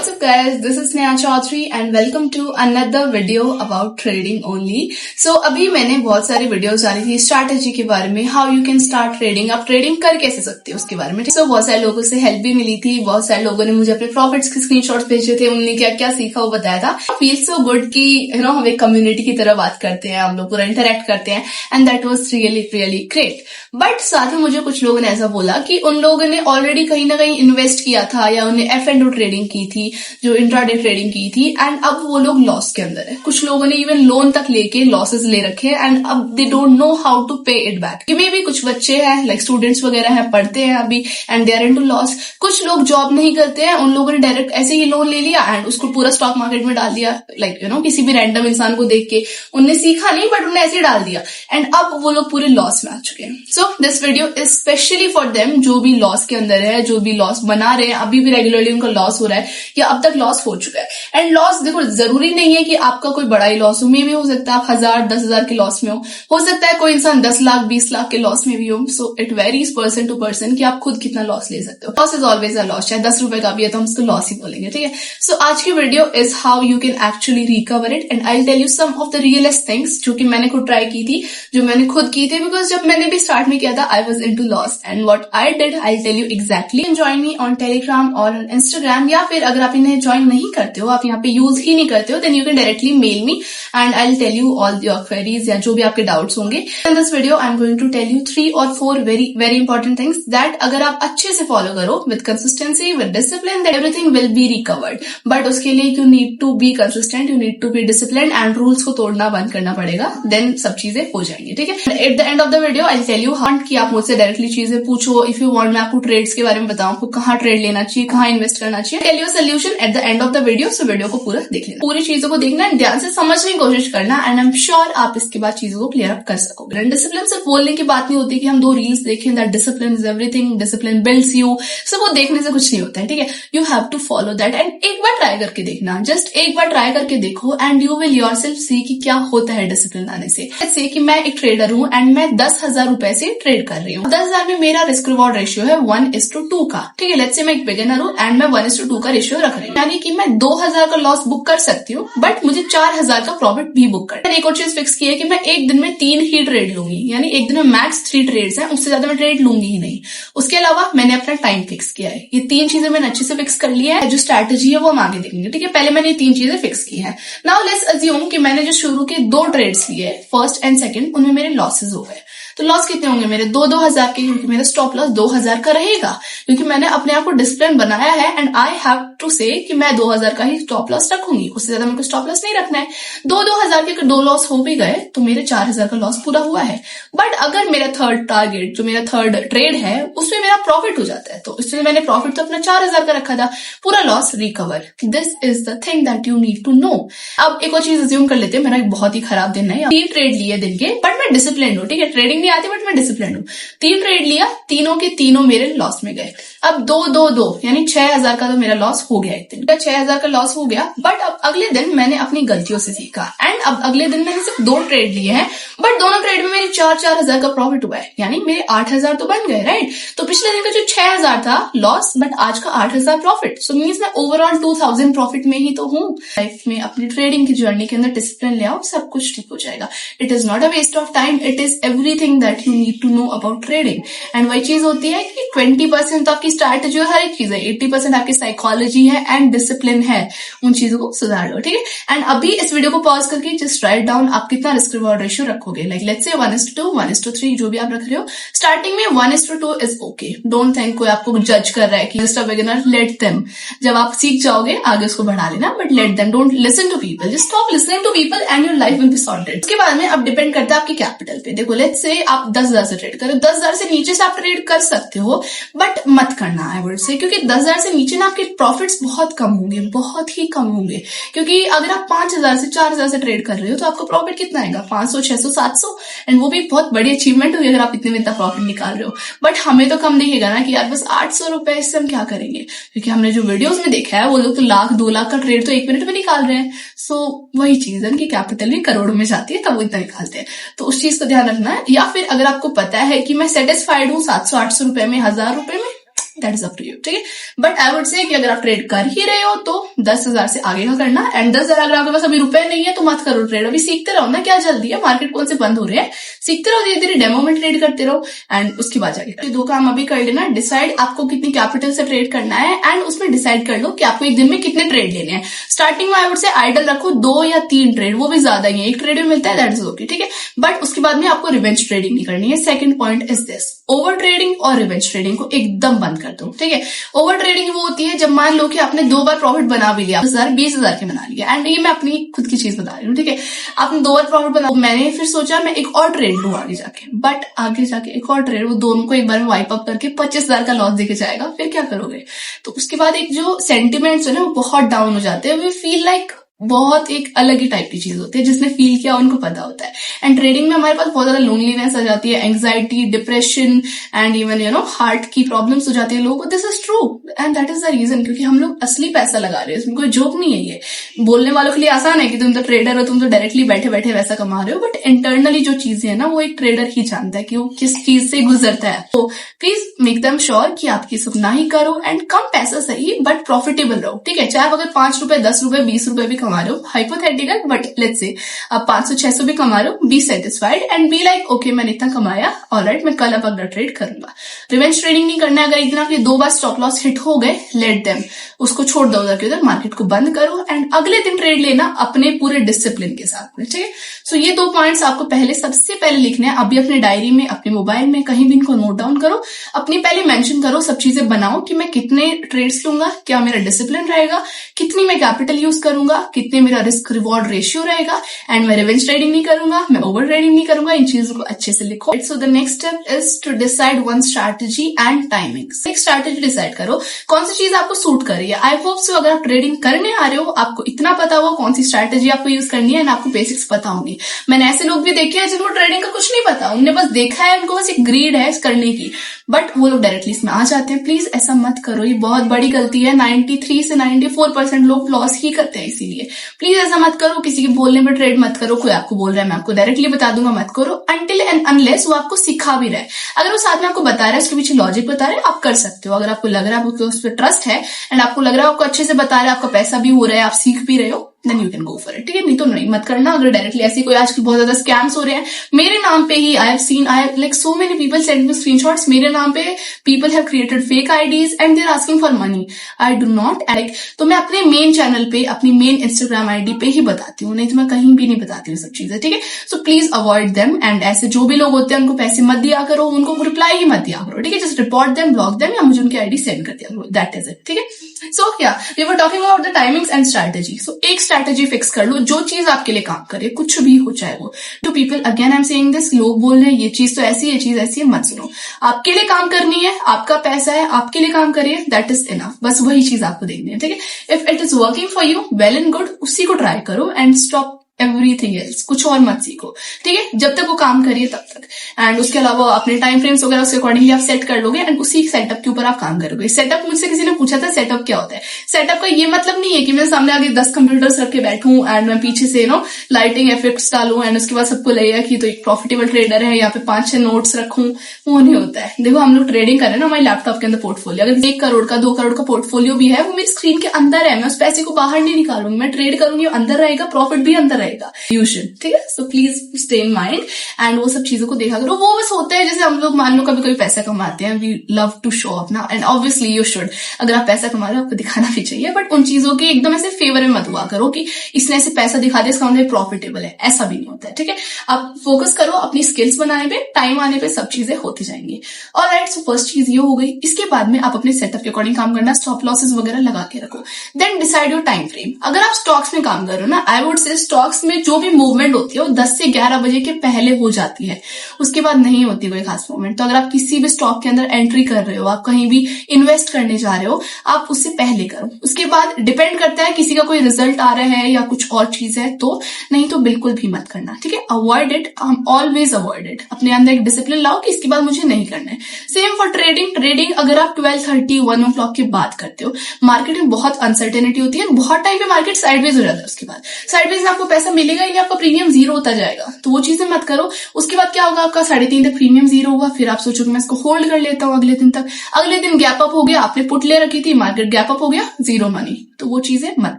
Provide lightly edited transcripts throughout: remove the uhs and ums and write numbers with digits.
What's up guys, this is Sneha Chaudhary and welcome to another video about trading only. So अभी मैंने बहुत सारी videos डाली थी स्ट्रैटेजी के बारे में, how you can start trading, आप ट्रेडिंग कर कैसे सकते हो उसके बारे में। So बहुत सारे लोगों से हेल्प भी मिली थी, बहुत सारे लोगों ने मुझे अपने प्रॉफिट्स के स्क्रीनशॉट्स भेजे थे, उन्होंने क्या क्या सीखा वो बताया था। फील सो गुड कि हम एक कम्युनिटी की तरह बात करते हैं, हम लोग पूरा इंटरेक्ट करते हैं and that was really great. But साथ ही मुझे कुछ लोगों ने ऐसा बोला कि उन लोगों ने ऑलरेडी कहीं ना कहीं इन्वेस्ट किया था या उन्हें F&O ट्रेडिंग की थी, जो इंट्राडे ट्रेडिंग की थी, एंड अब वो लोग लॉस के अंदर है। कुछ लोगों ने इवन लोन तक लेके लॉसेस ले रखे हैं एंड अब they don't know how to pay it back. Maybe कुछ बच्चे हैं लाइक स्टूडेंट्स वगैरह हैं, पढ़ते हैं अभी and they are into loss. कुछ लोग जॉब नहीं करते हैं, उन लोगों ने डायरेक्ट ऐसे ही लोन ले लिया एंड उसको पूरा स्टॉक मार्केट में डाल दिया, लाइक किसी भी रैंडम इंसान को देख के। उनने सीखा नहीं बट उन्होंने ऐसे ही डाल दिया एंड अब वो लोग पूरे लॉस में आ चुके हैं। So this video is specially for them जो भी लॉस के अंदर है, जो भी लॉस बना रहे हैं, अभी भी रेगुलरली उनका लॉस हो रहा है या अब तक लॉस हो चुका है। एंड लॉस देखो, जरूरी नहीं है कि आपका कोई बड़ा ही लॉस हो, मे भी हो सकता है आप 1000-10,000 के लॉस में हो सकता है कोई इंसान 10 लाख 20 लाख के लॉस में भी हो। So it varies person to person कि आप खुद कितना लॉस ले सकते हो। Loss is always a loss, चाहे 10 रुपए का भी है तो हम उसको लॉस ही बोलेंगे, ठीक है। सो आज की video is how you can actually recover it and I tell you some of the realest things जो कि मैंने खुद ट्राई की थी, जो मैंने खुद की थी, बिकॉज जब मैंने भी स्टार्ट में किया था I was into loss and what I did I tell you exactly. Join me on Telegram और ऑन इंस्टाग्राम, या फिर अगर आप इन्हें ज्वाइन नहीं करते हो, आप यहाँ पे यूज ही नहीं करते हो, then you can directly mail me and I will tell you all your queries या जो भी आपके डाउट्स होंगे। In this video I am going to tell you 3 or 4 very important things that अगर आप अच्छे से फॉलो करो with consistency with discipline, that everything will be recovered. But उसके लिए you need to be consistent, you need to be discipline and rules को तोड़ना बंद करना पड़ेगा, देन सब चीजें हो जाएंगी, ठीक है। At the end of the video I tell you how कि आप मुझसे डायरेक्टली चीजें पूछो। इफ यू वांट मैं आपको ट्रेड्स के बारे में बताऊं, आपको कहाँ ट्रेड लेना चाहिए, कहाँ इन्वेस्ट करना चाहिए, tell you solution at the end of the video. So video को पूरा देख लेना, पूरी चीजों को देखना, ध्यान से समझने की कोशिश करना एंड आई एम श्योर आप इसके बाद चीजों को क्लियर अप कर सकोगे। डिसिप्लिन सिर्फ बोलने की बात नहीं होती कि हम 2 रील्स देखें, that discipline is everything, discipline builds you. So वो देखने से कुछ नहीं होता है, ठीक है। You have to follow that and एक बार ट्राई करके देखना, जस्ट एक बार ट्राई करके देखो एंड यू विल योरसेल्फ सी कि क्या होता है डिसिप्लिन आने से। जैसे कि मैं एक ट्रेडर हूं एंड मैं 10,000 रुपए से ट्रेड कर रही हूँ। 10,000 में मेरा रिस्क रिवॉर्ड रेशियो है 1:2 का, ठीक है। लेट्स से मैं एक बिगिनर हूं एंड मैं 1:2 का रेशियो रख रही हूँ, यानी कि मैं 2,000 का लॉस बुक कर सकती हूँ बट मुझे 4,000 का प्रॉफिट भी बुक करना है। एक और चीज फिक्स की है कि मैं एक दिन में 3 ही ट्रेड लूंगी, यानी एक दिन में मैक्स 3 ट्रेड्स हैं, उससे ज्यादा मैं ट्रेड लूंगी ही नहीं। उसके अलावा मैंने अपना टाइम फिक्स किया है। ये 3 चीजें मैंने अच्छे से फिक्स कर लिया है, जो स्ट्रैटेजी है वो हम आगे देखेंगे, ठीक है। पहले मैंने ये 3 चीजें फिक्स की है। नाउ लेट्स अज्यूम कि मैंने जो शुरू के 2 ट्रेड्स लिए, फर्स्ट एंड सेकंड, उनमें मेरे लॉसेस हो गए। तो लॉस कितने होंगे मेरे? 2,000 के, क्योंकि मेरा स्टॉप लॉस 2,000 का रहेगा, क्योंकि मैंने अपने आप को डिसिप्लिन बनाया है एंड आई हैव टू से कि मैं 2,000 का ही स्टॉप लॉस रखूंगी, उससे ज्यादा मेरे को स्टॉप लॉस नहीं रखना है। 2,000 के अगर 2 लॉस हो भी गए तो मेरे 4,000 का लॉस पूरा हुआ है। बट अगर मेरा थर्ड टारगेट, जो मेरा थर्ड ट्रेड है, उसमें मेरा प्रॉफिट हो जाता है, तो इसलिए मैंने प्रॉफिट तो अपना 4,000 का रखा था, पूरा loss recover. This is the thing that you need to know. अब एक और चीज अज्यूम कर लेते हैं, मेरा एक बहुत ही खराब दिन है, 3 ट्रेड लिए दिन के, बट मैं डिसिप्लिन हूँ, ठीक है। ट्रेडिंग नहीं आती बट मैं डिसिप्लिन हूँ। 3 ट्रेड लिया, तीनों के तीनों मेरे लॉस में गए। अब 2 यानी 6,000 का तो मेरा लॉस हो गया एक दिन का, 6,000 का लॉस हो गया। बट अब अगले दिन मैंने अपनी गलतियों से सीखा एंड अब अगले दिन मैंने सिर्फ 2 ट्रेड लिए हैं, बट दोनों ट्रेड में मेरे 4,000 का प्रॉफिट हुआ है, यानी मेरे 8,000 तो बन गए, राइट। तो पिछले दिन का जो 6,000 था लॉस, बट आज का 8,000 प्रॉफिट। सो मीन्स मैं ओवरऑल 2,000 प्रॉफिट में ही तो हूँ। लाइफ में अपनी ट्रेडिंग की जर्नी के अंदर डिसिप्लिन ले आओ, सब कुछ ठीक हो जाएगा। It is not a waste of time, it is everything that you need to know about trading. And वही चीज होती है कि 20% तो आपकी स्ट्रैटेजी है, हर एक चीज है, 80% आपकी साइकोलॉजी है एंड डिसिप्लिन है। उन चीजों को सुधार लो, ठीक है। एंड अभी इस वीडियो को पॉज करके जस्ट राइट डाउन आप कितना रिस्क रिवॉर्ड रेशियो रखोगे, लाइक लेट्स से 1:2, 1:3, जो भी आप रख रहे हो। स्टार्टिंग में 1:2 इज ओके, डोंट थिंक कोई आपको जज कर रहा है कि just a beginner, let them. जब आप सीख जाओगे आगे उसको बढ़ा लेना, but let them, don't listen to people, just stop listening to people and your life will be sorted. उसके बाद में अब डिपेंड करता है आपकी कैपिटल पे। देखो लेट्स से आप 10,000 से ट्रेड करो, 10,000 से नीचे से आप ट्रेड कर सकते हो बट मत करना आई वुड से, क्योंकि 10,000 से नीचे ना आपके प्रॉफिट्स बहुत कम होंगे, बहुत ही कम होंगे। क्योंकि अगर आप 5,000 से 4,000 से ट्रेड कर रहे हो तो आपको प्रॉफिट कितना आएगा? 500, 600, 700, एंड वो भी एक बहुत बड़ी अचीवमेंट होगी अगर आप इतने में इतना प्रॉफिट निकाल रहे हो। बट हमें तो कम दिखेगा ना कि यार बस 800 रुपए, इससे हम क्या करेंगे? क्योंकि हमने जो वीडियोस में देखा है वो लोग तो 1,00,000-2 लाख का ट्रेड तो 1 मिनट में निकाल रहे हैं। सो वही चीज है कि कैपिटल भी करोड़ों में जाती है, तब वो इतना निकालते हैं, तो उस चीज का ध्यान रखना है। या फिर अगर आपको पता है कि मैं सेटिस्फाइड हूँ 700-800 रुपए में, 1,000 रुपए में, that is up to you, ठीक है। बट आई वुड से कि अगर आप ट्रेड कर ही रहे हो तो 10,000 से आगे का करना, एंड 10,000 अगर आपके पास अभी रुपए नहीं है तो मत करो ट्रेड, अभी सीखते रहो ना, क्या जल्दी है, मार्केट कौन से बंद हो रहे हैं, सीखते रहो, धीरे धीरे डेमो में ट्रेड करते रहो एंड उसके बाद जाके 2 काम अभी कर लेना, डिसाइड आपको कितनी कैपिटल से ट्रेड करना है एंड उसमें डिसाइड कर लो कि आपको एक दिन में कितने ट्रेड लेने हैं। स्टार्टिंग में आई वुड से आइडल रखो 2 या 3 ट्रेड, वो भी ज्यादा ही है, एक ट्रेड में मिलता है, दैट इज ओके, ठीक है। बट उसके बाद में आपको रिवेंज ट्रेडिंग नहीं करनी है। Second point is this, over trading और रिवेंज ट्रेडिंग को एकदम बंद कर दो, ठीक है। ओवर ट्रेडिंग वो होती है जब मान लो कि आपने 2 बार प्रॉफिट बना भी लिया, 20,000 के बना लिया, एंड ये मैं अपनी खुद की चीज बता रही हूँ, ठीक है। आपने 2 बार प्रॉफिट बना, मैंने फिर सोचा मैं एक और ट्रेड लूं आगे जाके, बट आगे जाके एक और ट्रेड, वो दोनों को एक बार में वाइप अप करके 25,000 का लॉस देके जाएगा, फिर क्या करोगे। तो उसके बाद एक जो सेंटिमेंट्स है ना वो बहुत डाउन हो जाते हैं, वी फील लाइक बहुत एक अलग ही टाइप की चीज होती है, जिसने फील किया उनको पता होता है। एंड ट्रेडिंग में हमारे पास बहुत ज्यादा लोनलीनेस आ जाती है, anxiety, depression and even heart की प्रॉब्लम्स हो जाती है लोगों को। This is true and that is the reason, क्योंकि हम लोग असली पैसा लगा रहे हैं, इसमें कोई जोक नहीं है। ये बोलने वालों के लिए आसान है कि तुम तो ट्रेडर हो, तुम तो डायरेक्टली बैठे बैठे वैसा कमा रहे हो, बट इंटरनली जो चीजें है ना वो एक ट्रेडर ही जानता है कि वो किस चीज से गुजरता है। तो प्लीज मेक देम श्योर कि आप ये सब ना ही करो एंड कम पैसा सही बट प्रॉफिटेबल रहो, ठीक है। चाहे अगर 5 रुपए 10 रुपए 20 रुपए भी कमा रहे हो, हाइपोथेटिकल, बट लेट्स से आप 500-600 भी कमा रहे हो, be satisfied and be like okay मैंने इतना कमाया, ऑलराइट मैं कल अब अगला ट्रेड करूंगा। रिवेंज ट्रेडिंग नहीं करना है। अगर एक दिन आपके 2 बार स्टॉप लॉस हिट हो गए, लेट देम, उसको छोड़ दो उधर के उधर, मार्केट को बंद करो एंड अगले दिन ट्रेड लेना अपने पूरे डिसिप्लिन के साथ में, ठीक है। सो ये 2 पॉइंट्स आपको सबसे पहले लिखने हैं, अभी अपने डायरी में, अपने मोबाइल में, कहीं भी इनको नोट डाउन करो, अपनी पहले मेंशन करो, सब चीजें बनाओ कि मैं कितने ट्रेड्स लूंगा, क्या मेरा डिसिप्लिन रहेगा, कितनी मैं कैपिटल यूज करूंगा, कितने मेरा रिस्क रिवॉर्ड रेशियो रहेगा, एंड मैं रिवेंज ट्रेडिंग नहीं करूंगा, मैं ओवर ट्रेडिंग नहीं करूंगा। इन चीजों को अच्छे से लिखो। So the next step is to decide one strategy and timings. एक स्ट्रैटेजी डिसाइड करो कौन सी चीज आपको सूट कर रही है। आई होप सो अगर आप ट्रेडिंग करने आ रहे हो आपको इतना पता हो कौन सी स्ट्रैटेजी आपको यूज करनी है एंड आपको बेसिक्स पता होंगी। मैंने ऐसे लोग भी देखे हैं जिनको ट्रेडिंग का कुछ नहीं पता, उन्होंने बस देखा है, उनको बस एक ग्रीड है करने की, बट वो लोग डायरेक्टली इसमें आ जाते हैं। प्लीज ऐसा मत करो, ये बहुत बड़ी गलती है। 93 से 94% लोग लॉस ही करते हैं, इसीलिए प्लीज ऐसा मत करो। किसी के बोलने पर ट्रेड मत करो, कोई आपको बोल रहा है मैं आपको डायरेक्टली बता दूंगा मत करो, अनटिल एंड अनलेस वो आपको सिखा भी रहा है। अगर वो साथ में आपको बता रहा है, उसके पीछे लॉजिक बता रहा है, आप कर सकते हो। अगर आपको लग रहा है, आपको उस पर ट्रस्ट है एंड आपको लग रहा है आपको अच्छे से बता रहा है, आपका पैसा भी हो रहा है, आप सीख भी रहे हो, then you can go for it, ठीक है। नहीं तो नहीं, मत करना। अगर डायरेक्टली ऐसे कोई आजकल बहुत ज्यादा स्कैम्स हो रहे हैं मेरे नाम पे ही, I have seen, I have like so many people send me screenshots, मेरे नाम पे people have created fake IDs and they are asking for money. I do not like, तो मैं अपने मेन चैनल पे, अपनी मेन इंस्टाग्राम आईडी पे ही बताती हूँ, नहीं तो मैं कहीं भी नहीं बताती हूँ सब चीजें, ठीक है। So please avoid them and ऐसे जो भी लोग होते हैं उनको पैसे मत दिया करो, उनको रिप्लाई ही मत दिया करो, ठीक है। Just report them, block them, या मुझे उनकी आईडी सेंड कर दिया करो, दैट इज इट, ठीक है। So yeah we were talking about the timings and strategy. So एक स्ट्रैटेजी फिक्स कर लो जो चीज आपके लिए काम करे, कुछ भी हो चाहे वो। To people again I am saying this, लोग बोल रहे हैं ये चीज तो ऐसी है, ये चीज ऐसी है, मत सुनो। आपके लिए काम करनी है, आपका पैसा है, आपके लिए काम करिए, दैट इज इनफ। बस वही चीज आपको देखनी है, ठीक है। If it is working for you, well and good, उसी को ट्राई करो एंड स्टॉप एवरीथिंग एल्स, कुछ और मत सीखो, ठीक है। जब तक वो काम करिए तब तक, एंड उसके अलावा अपने टाइम फ्रेम्स वगैरह उसके अकॉर्डिंगली आप सेट कर लोगे एंड उसी सेटअप के ऊपर आप काम करोगे। सेटअप, मुझसे किसी ने पूछा था सेटअप क्या होता है। सेटअप का ये मतलब नहीं है कि मैं सामने आगे 10 कंप्यूटर्स रख के बैठूं एंड मैं पीछे से लाइटिंग इफेक्ट्स डालूं एंड उसके बाद सबको लगेगा कि तो एक प्रॉफिटेबल ट्रेडर है, यहाँ पे 5-6 नोट्स रखूं, वो नहीं होता है। देखो हम लोग ट्रेडिंग कर रहे हैं ना, हमारे लैपटॉप के अंदर पोर्टफोलियो, अगर 1 करोड़ का 2 करोड़ का पोर्टफोलियो भी है, वो मेरी स्क्रीन के अंदर है, मैं उस पैसे को बाहर नहीं निकालूंगी, मैं ट्रेड करूंगी, अंदर रहेगा, प्रॉफिट भी अंदर रहेगा, यूजुअली, ठीक है। So please stay in mind and वो सब चीजों को देखा करो। वो बस होता है जैसे हम लोग मान लो कभी कभी पैसा कमाते हैं, we love to show off ना, एंड ऑब्वियसली यू शुड। अगर आप पैसा कमा रहे हो आपको दिखाना भी चाहिए, बट उन चीजों के एकदम ऐसे फेवर में मत हुआ करो कि इसने ऐसे पैसा दिखा दिया इसका मतलब प्रॉफिटेबल है, ऐसा भी नहीं होता है, ठीक है। आप फोकस करो अपनी स्किल्स बनाने पे, टाइम आने पे सब चीजें होती जाएंगी। ऑलराइट, सो फर्स्ट चीज ये हो गई। इसके बाद में आप अपने सेटअप के अकॉर्डिंग काम करना, स्टॉप लॉसेस वगैरह लगा के रखो। Then decide your time frame. अगर आप स्टॉक्स में काम कर रहे हो ना, आई वुड से स्टॉक्स में जो भी मूवमेंट होती है वो 10 से 11 बजे के पहले हो जाती है, उसके बाद नहीं होती कोई खास मूवमेंट। तो अगर आप किसी भी स्टॉक के अंदर एंट्री कर रहे हो, आप कहीं भी इन्वेस्ट करने जा रहे हो, आप उससे पहले करो। उसके बाद डिपेंड करता है किसी का कोई रिजल्ट आ रहा है या कुछ और चीज है तो, नहीं तो बिल्कुल भी मत करना, ठीक है। Avoid it, always avoid it. अपने अंदर एक डिसिप्लिन लाओ कि इसके बाद मुझे नहीं करना है। Same for trading. ट्रेडिंग अगर आप 12:30 1 o'clock के बाद करते हो, मार्केट में बहुत अनसर्टेनिटी होती है, बहुत टाइम पे मार्केट साइडवेज हो जाता है, उसके बाद साइडवेज में आपको पैसा पैसा मिलेगा ही नहीं, आपका प्रीमियम 0 होता जाएगा। तो वो चीजें मत करो। उसके बाद क्या होगा, आपका 3.5 तक प्रीमियम 0 होगा, फिर आप सोचोगे मैं इसको होल्ड कर लेता हूँ अगले दिन तक, अगले दिन गैप अप हो गया, आपने पुट ले रखी थी, मार्केट गैप अप हो गया, 0 मनी। तो वो चीजें मत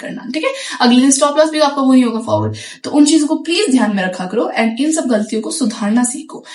करना, ठीक है। अगले दिन स्टॉप लॉस भी आपका वही होगा फॉरवर्ड। तो उन चीजों को प्लीज ध्यान में रखा करो एंड इन सब गलतियों को सुधारना सीखो।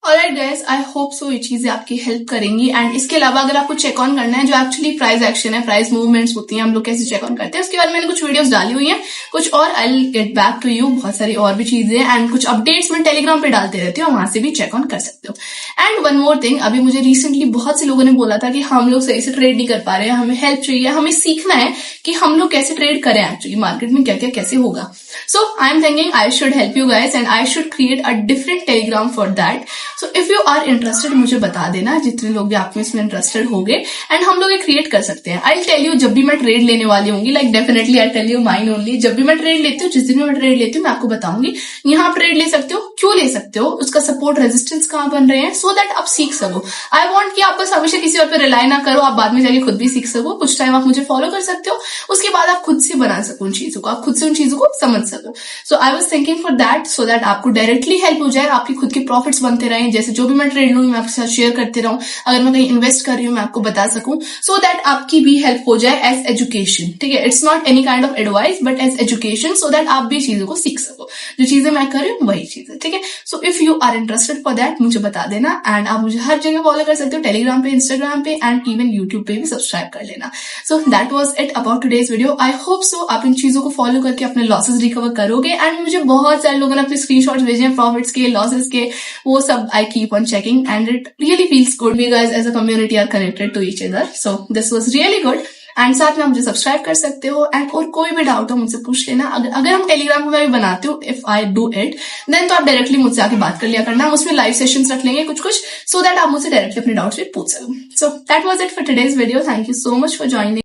Alright guys, I hope so ये चीजें आपकी हेल्प करेंगी। एंड इसके अलावा अगर आपको चेक ऑन करना है जो एक्चुअली प्राइस एक्शन है, प्राइस मूवमेंट्स होती हैं, हम लोग कैसे चेक ऑन करते हैं, उसके बारे में मैंने कुछ वीडियोस डाली हुई हैं, कुछ और I will get back to you. बहुत सारी और भी चीजें एंड कुछ अपडेट्स मैं टेलीग्राम पे डालते रहती हूँ, वहां से भी चेक ऑन कर सकते हो। एंड वन मोर थिंग, अभी मुझे रिसेंटली बहुत से लोगों ने बोला था कि हम लोग सही से ट्रेड नहीं कर पा रहे हैं, हमें हेल्प चाहिए, हमें सीखना है कि हम लोग कैसे ट्रेड करें, एक्चुअली मार्केट में क्या क्या कैसे होगा। So I am thinking I should help you guys and I should create a different Telegram for that. So if you are interested मुझे बता देना, जितने लोग भी आप में इसमें इंटरेस्टेड होंगे, एंड हम लोग ये क्रिएट कर सकते हैं। आई टेल यू जब भी मैं ट्रेड लेने वाली होंगी, like definitely I tell you mine only, जब भी मैं ट्रेड लेती हूँ, जिस दिन मैं ट्रेड लेती हूँ मैं आपको बताऊंगी यहाँ ट्रेड ले सकते हो, क्यों ले सकते हो, उसका सपोर्ट रेजिस्टेंस कहाँ बन रहे हैं, सो दैट आप सीख सको। आई वॉन्ट कि आप बस हमेशा किसी और पर रिलाई ना करो, आप बाद में जाके खुद भी सीख सको। कुछ टाइम आप मुझे फॉलो कर सकते हो, उसके बाद आप खुद से बना सको उन चीजों को, आप खुद से उन चीजों को समझ सको। So I was thinking for that, so that आपको डायरेक्टली हेल्प हो जाए, आपकी खुद के प्रॉफिट्स बनते रहे, जैसे जो भी मैं ट्रेड लूंगी मैं आपके साथ शेयर करते रहूं, अगर मैं कहीं इन्वेस्ट कर रही हूँ मैं आपको बता सकूं, सो दैट आपकी भी हेल्प हो जाए एज एजुकेशन, ठीक है। It's not any kind of advice but as education, so that आप भी चीजों को सीख सको, जो चीजें मैं कर रही हूँ वही चीजें, ठीक है। So if you are interested for that मुझे बता देना एंड आप मुझे हर जगह फॉलो कर सकते हो, टेलीग्राम पे, इंस्टाग्राम पे एंड इवन यूट्यूब पे भी सब्सक्राइब कर लेना। So that was it about today's video. I hope so आप इन चीजों को फॉलो करके अपने लॉसेस रिकवर करोगे। एंड मुझे बहुत सारे लोगों ने अपने स्क्रीनशॉट्स भेजे हैं प्रॉफिट्स के, लॉसेस के, वो सब I keep on checking and it really feels good. We guys as a community are connected to each other, so this was really good. And साथ में आप मुझे सब्सक्राइब कर सकते हो एंड और कोई भी डाउट हो मुझसे पूछ लेना। अगर हम टेलीग्राम पे मैं भी बनाती हूँ, if I do it then, तो आप डायरेक्टली मुझसे आके बात कर लिया करना, हम उसमें लाइव सेशंस रख लेंगे कुछ कुछ, सो दैट आप मुझसे डायरेक्टली अपने डाउट्स भी पूछ सको। So that was it for today's video. Thank you so much for joining.